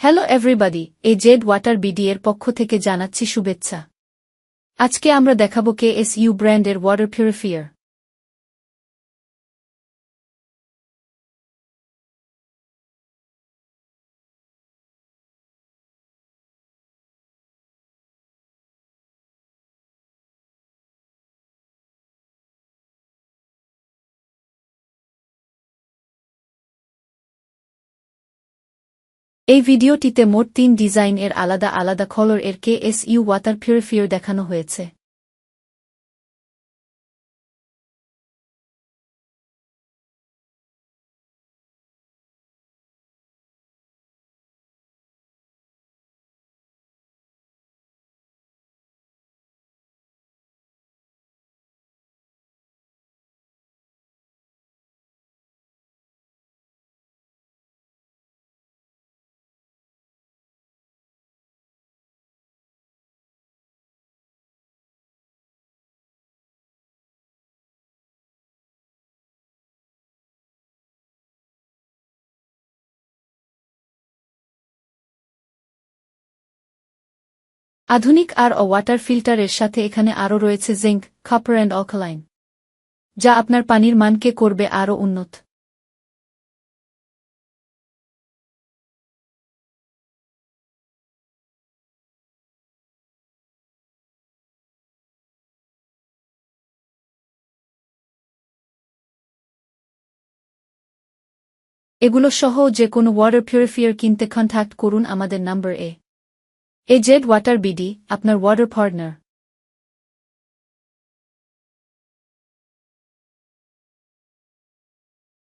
Hello everybody, এই Z water BD এর পক্ষ থেকে জানাচ্ছি শুভেচ্ছা। আজকে আমরা দেখাবো KSU ব্র্যান্ডের ওয়াটার পিউরিফায়ার। এই ভিডিওটিতে মোট ৩ ডিজাইন এর আলাদা আলাদা কালার এর KSU ওয়াটার পিউরিফায়ার দেখানো হয়েছে। আধুনিক আর ওয়াটার ফিল্টারের সাথে এখানে আরও রয়েছে জিঙ্ক, কপার অ্যান্ড অ্যালকালাইন, যা আপনার পানির মানকে করবে আরও উন্নত। এগুলো সহ যে কোনো ওয়াটার পিউরিফায়ার কিনতে কন্ট্যাক্ট করুন আমাদের number A Z water BD, আপনার ওয়াটার পার্টনার।